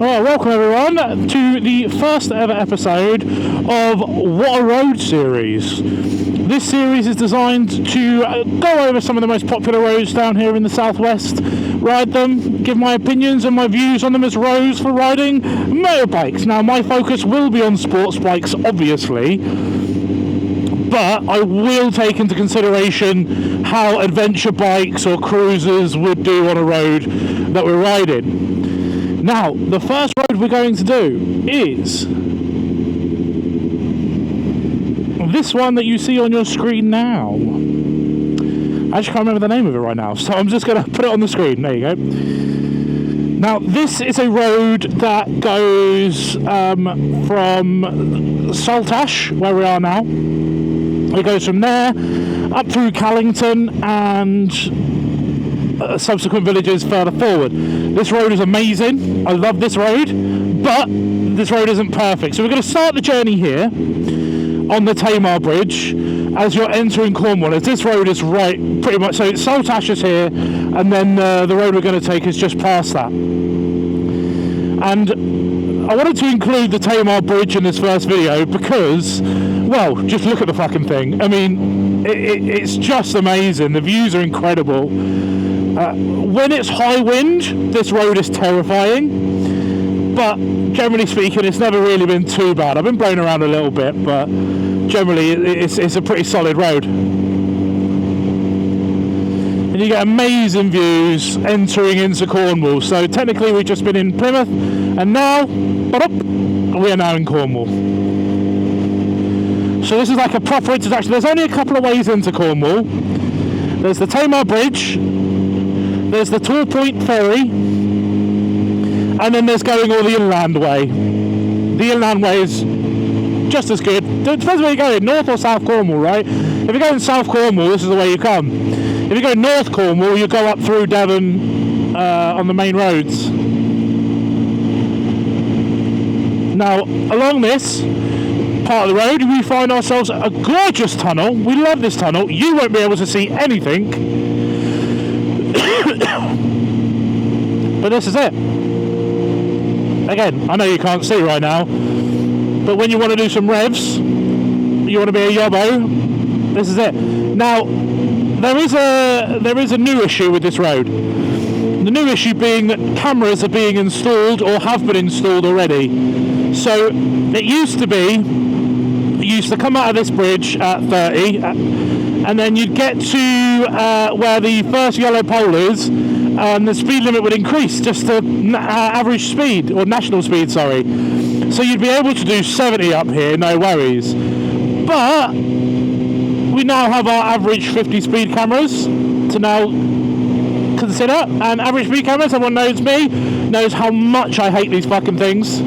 Well, welcome everyone to the first ever episode of What a Road series. This series is designed to go over some of the most popular roads down here in the southwest, ride them, give my opinions and my views on them as roads for riding motorbikes. Now, my focus will be on sports bikes, obviously, but I will take into consideration how adventure bikes or cruisers would do on a road that we're riding. Now, the first road we're going to do is this one that you see on your screen now. I just can't remember the name of it right now, so I'm just going to put it on the screen. There you go. Now, this is a road that goes from Saltash, where we are now. It goes from there up through Callington and subsequent villages further forward. This road is amazing. I love this road, but this road isn't perfect. So we're going to start the journey here on the Tamar Bridge as you're entering Cornwall, as this road is right pretty much, so Saltash is here, and then the road we're going to take is just past that. And I wanted to include the Tamar Bridge in this first video because, well, just look at the fucking thing. I mean, it's just amazing. The views are incredible. When it's high wind, this road is terrifying, but generally speaking, it's never really been too bad. I've been blown around a little bit, but generally it's a pretty solid road. And you get amazing views entering into Cornwall. So technically we've just been in Plymouth, and now we are now in Cornwall. So this is like a proper introduction. There's only a couple of ways into Cornwall. There's the Tamar Bridge, there's the Tor Point Ferry, and then there's going all the inland way. The inland way is just as good. It depends where you're going, North or South Cornwall, right? If you're going South Cornwall, this is the way you come. If you go North Cornwall, you go up through Devon on the main roads. Now, along this part of the road, we find ourselves a gorgeous tunnel. We love this tunnel. You won't be able to see anything. But this is it. Again, I know you can't see right now, but when you want to do some revs, you want to be a yobbo, this is it. Now, there is a new issue with this road. The new issue being that cameras are being installed or have been installed already. So it used to be, you used to come out of this bridge at 30, and then you'd get to where the first yellow pole is, and the speed limit would increase just to average speed, or national speed, sorry. So you'd be able to do 70 up here, no worries. But we now have our average 50 speed cameras to now consider, and average speed cameras, everyone knows me, knows how much I hate these fucking things.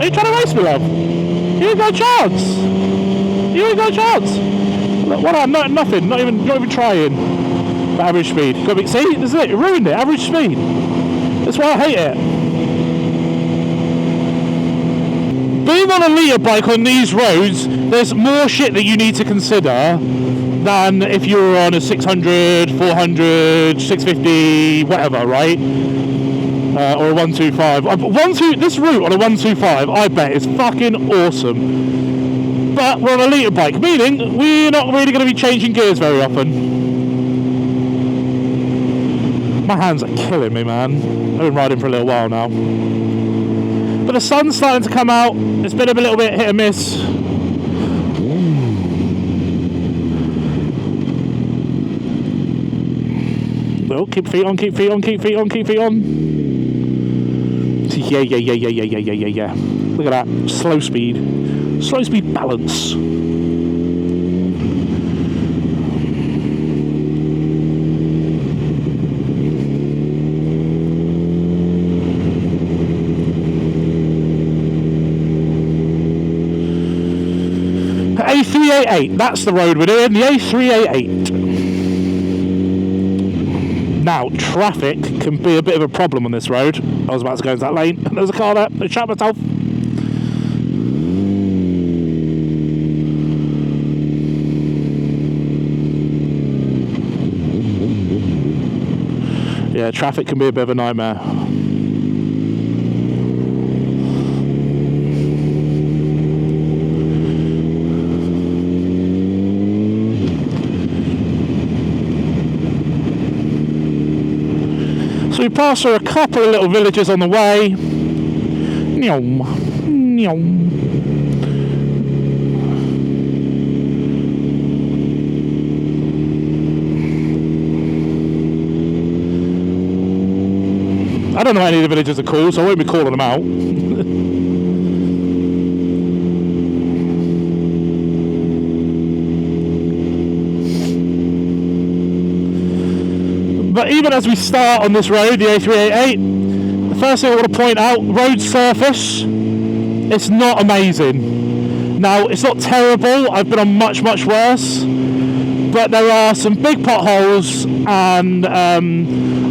Are you trying to race me, love? You ain't got a chance. You ain't got a chance. What? No, nothing. Not even trying. For average speed. See, this is it. You ruined it. Average speed. That's why I hate it. Being on a liter bike on these roads, there's more shit that you need to consider than if you were on a 600, 400, 650, whatever, right? Or a 125. This route on a 125, I bet, is fucking awesome. But we're on a liter bike, meaning we're not really going to be changing gears very often. My hands are killing me, man. I've been riding for a little while now. But the sun's starting to come out. It's been a little bit hit and miss. Oh, keep feet on, keep feet on, keep feet on, keep feet on. Yeah. Look at that. Slow speed balance. A388, that's the road we're doing, the A388. Now, traffic can be a bit of a problem on this road. I was about to go into that lane, and there was a car there. I shot myself. Yeah, traffic can be a bit of a nightmare. So we pass through a couple of little villages on the way. Nyom, nyom. I don't know what any of the villages are called, so I won't be calling them out. But even as we start on this road, the A388, the first thing I want to point out, road surface, it's not amazing. Now, it's not terrible, I've been on much, much worse, but there are some big potholes and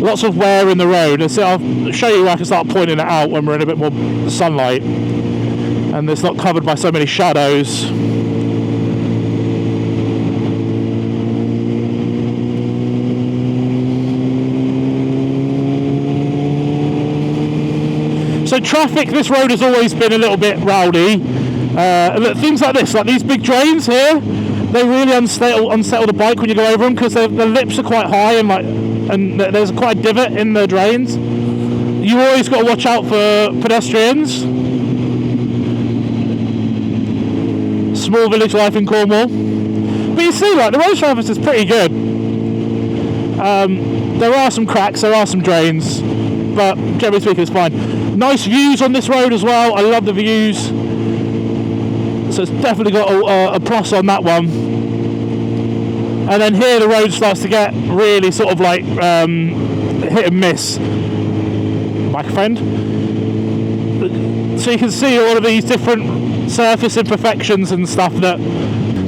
lots of wear in the road. So I'll show you where I can start pointing it out when we're in a bit more sunlight and it's not covered by so many shadows. So traffic, this road has always been a little bit rowdy. Things like this, like these big drains here, they really unsettle the bike when you go over them because the lips are quite high and there's quite a divot in the drains. You always got to watch out for pedestrians. Small village life in Cornwall. But you see, like, the road surface is pretty good. There are some cracks, there are some drains, but generally speaking it's fine. Nice views on this road as well. I love the views. So it's definitely got a plus on that one. And then here the road starts to get really sort of like hit and miss. My friend. So you can see all of these different surface imperfections and stuff that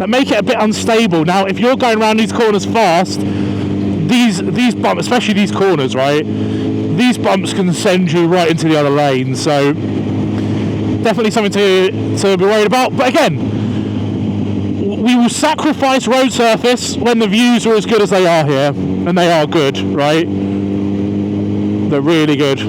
make it a bit unstable. Now, if you're going around these corners fast, these bumps, especially these corners, right? These bumps can send you right into the other lane. So definitely something to be worried about. But again, we will sacrifice road surface when the views are as good as they are here, and they are good, right? They're really good.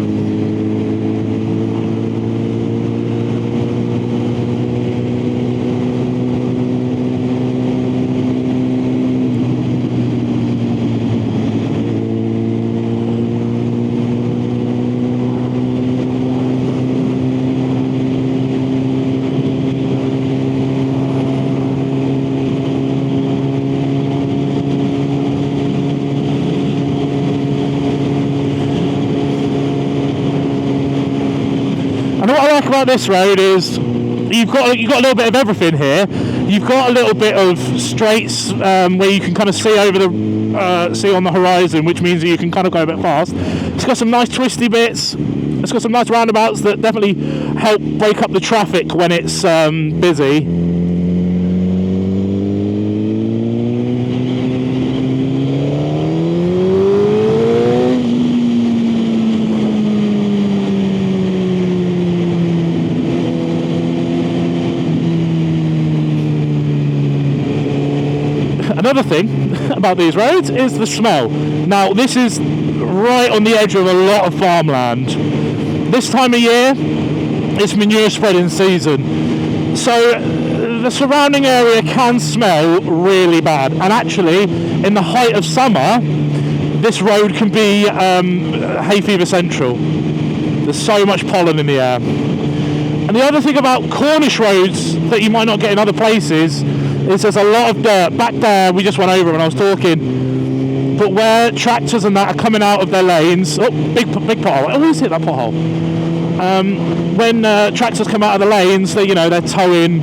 About this road is you've got a little bit of everything here. You've got a little bit of straights where you can kind of see over the see on the horizon, which means that you can kind of go a bit fast. It's got some nice twisty bits. It's got some nice roundabouts that definitely help break up the traffic when it's busy. Another thing about these roads is the smell. Now, this is right on the edge of a lot of farmland. This time of year, it's manure spreading season. So the surrounding area can smell really bad. And actually, in the height of summer, this road can be hay fever central. There's so much pollen in the air. And the other thing about Cornish roads that you might not get in other places is there's a lot of dirt. Back there, we just went over when I was talking. But where tractors and that are coming out of their lanes, big pothole. I always hit that pothole. When tractors come out of the lanes, they're towing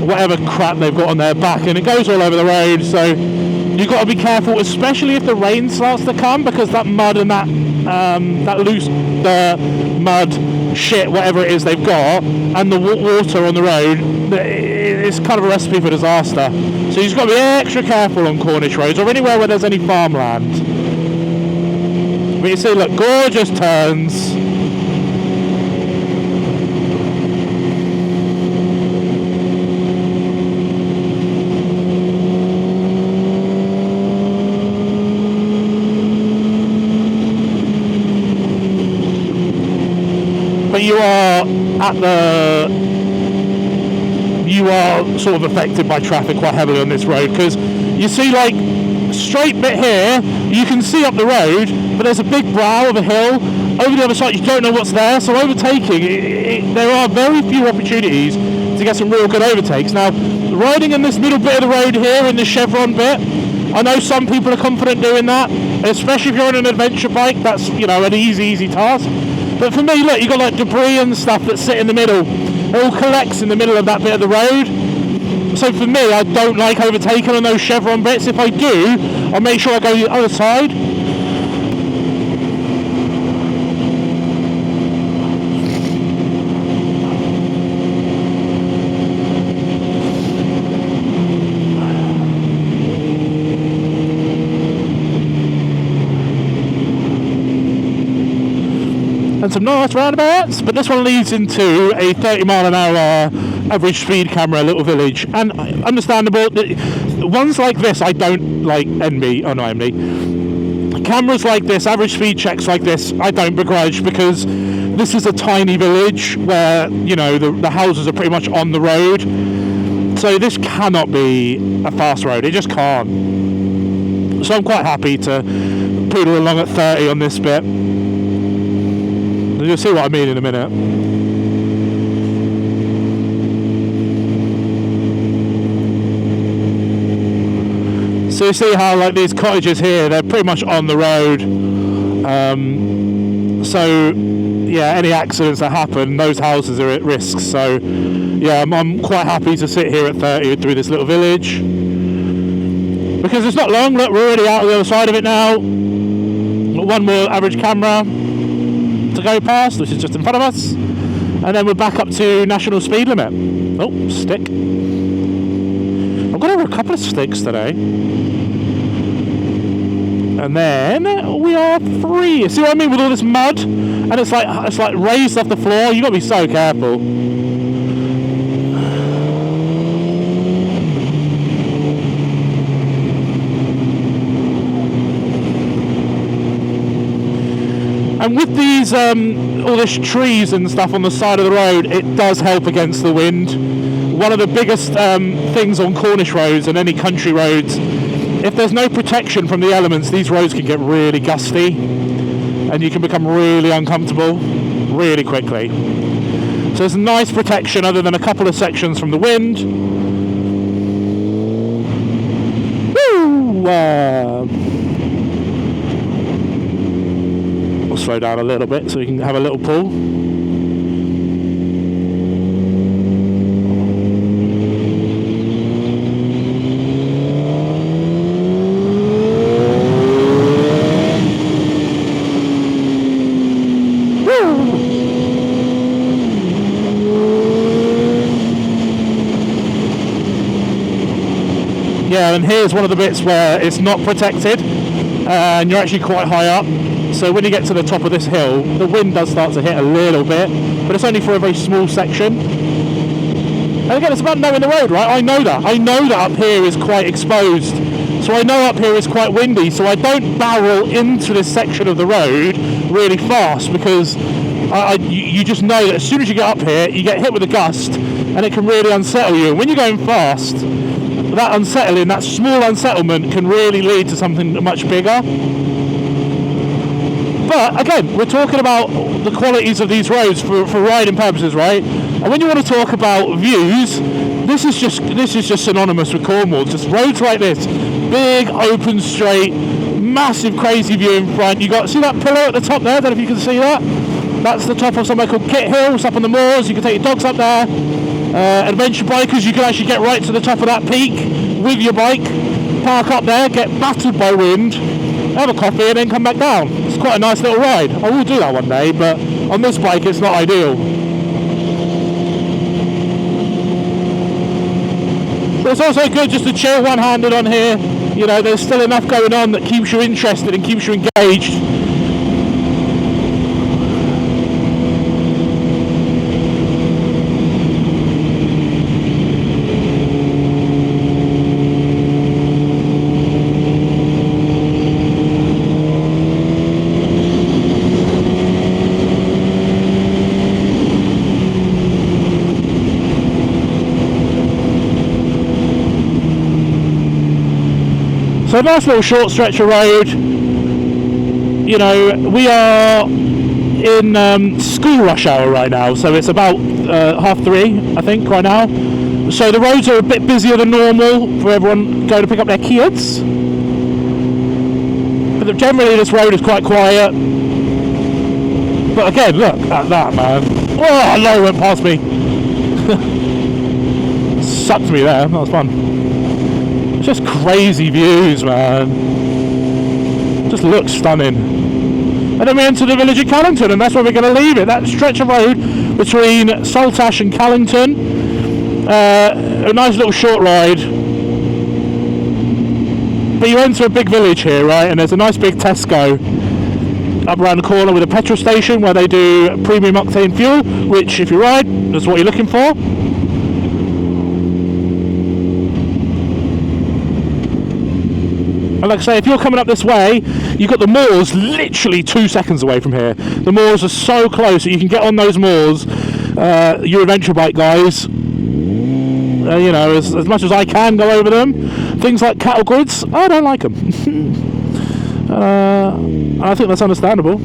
whatever crap they've got on their back, and it goes all over the road. So you've got to be careful, especially if the rain starts to come, because that mud and that loose dirt, mud, shit, whatever it is they've got, and the water on the road, it's kind of a recipe for disaster. So you've got to be extra careful on Cornish roads or anywhere where there's any farmland. But you see, look, gorgeous turns. you are sort of affected by traffic quite heavily on this road, because you see like straight bit here, you can see up the road, but there's a big brow of a hill. Over the other side, you don't know what's there, so overtaking, there are very few opportunities to get some real good overtakes. Now, riding in this middle bit of the road here, in the chevron bit, I know some people are confident doing that, especially if you're on an adventure bike. That's, you know, an easy task. But for me, look, you've got like debris and stuff that sit in the middle. It all collects in the middle of that bit of the road. So for me, I don't like overtaking on those chevron bits. If I do, I'll make sure I go the other side. And some nice roundabouts, but this one leads into a 30-mile-an-hour average speed camera little village, and understandable. Ones like this I don't like envy. Cameras like this, average speed checks like this, I don't begrudge, because this is a tiny village where, you know, the houses are pretty much on the road, so this cannot be a fast road. It just can't. So I'm quite happy to poodle along at 30 on this bit. You'll see what I mean in a minute. So you see how like these cottages here, they're pretty much on the road. So yeah, any accidents that happen, those houses are at risk. So yeah, I'm quite happy to sit here at 30 through this little village, because it's not long. Look, we're already out on the other side of it now. One more average camera to go past, which is just in front of us, and then we're back up to national speed limit. Oh, stick. I've got over a couple of sticks today. And then we are free. See what I mean with all this mud? And it's like raised off the floor. You've got to be so careful. And with these, all this trees and stuff on the side of the road, it does help against the wind. One of the biggest things on Cornish roads and any country roads, if there's no protection from the elements, these roads can get really gusty, and you can become really uncomfortable really quickly. So there's a nice protection other than a couple of sections from the wind. Woo! We'll slow down a little bit so we can have a little pull. Yeah, and here's one of the bits where it's not protected and you're actually quite high up. So when you get to the top of this hill, the wind does start to hit a little bit, but it's only for a very small section. And again, it's about knowing the road, right? I know that up here is quite exposed. So I know up here is quite windy, so I don't barrel into this section of the road really fast, because you just know that as soon as you get up here, you get hit with a gust, and it can really unsettle you. When you're going fast, that small unsettlement can really lead to something much bigger. But again, we're talking about the qualities of these roads for riding purposes, right? And when you want to talk about views, this is just synonymous with Cornwall. Just roads like this, big, open, straight, massive, crazy view in front. See that pillar at the top there? I don't know if you can see that. That's the top of somewhere called Kit Hill. It's up on the moors. You can take your dogs up there. Adventure bikers, you can actually get right to the top of that peak with your bike, park up there, get battered by wind, have a coffee, and then come back down. It's quite a nice little ride. I will do that one day, but on this bike it's not ideal. But it's also good just to chill one-handed on here. You know, there's still enough going on that keeps you interested and keeps you engaged. So a nice little short stretch of road. You know, we are in school rush hour right now, so it's about 3:30, I think, right now. So the roads are a bit busier than normal for everyone going to pick up their kids. But generally this road is quite quiet. But again, look at that, man. Oh, a lorry went past me. Sucked me there, that was fun. It's just crazy views, man. Just looks stunning. And then we enter the village of Callington, and that's where we're going to leave it. That stretch of road between Saltash and Callington. A nice little short ride. But you enter a big village here, right? And there's a nice big Tesco up around the corner with a petrol station where they do premium octane fuel, which, if you ride, that's what you're looking for. And like I say, if you're coming up this way, you've got the moors literally 2 seconds away from here. The moors are so close that you can get on those moors, your adventure bike guys. You know, as much as I can go over them. Things like cattle grids, I don't like them. I think that's understandable.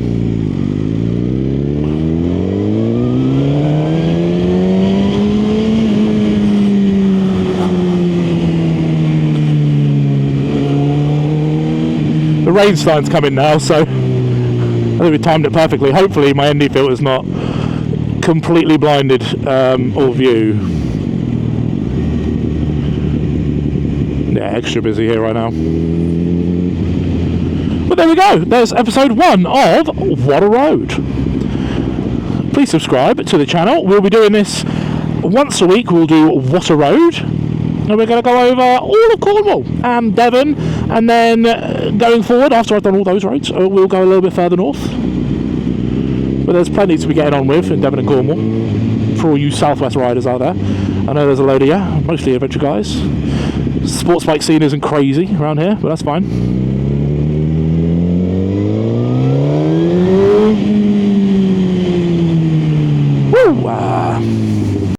The rain sign's coming now, so I think we timed it perfectly. Hopefully my ND filter's not completely blinded all view. Yeah, extra busy here right now. But there we go. There's episode 1 of What a Road. Please subscribe to the channel. We'll be doing this once a week. We'll do What a Road. And we're going to go over all of Cornwall and Devon. And then going forward, after I've done all those roads, we'll go a little bit further north. But there's plenty to be getting on with in Devon and Cornwall. For all you Southwest riders out there. I know there's a load of you, mostly adventure guys. Sports bike scene isn't crazy around here, but that's fine.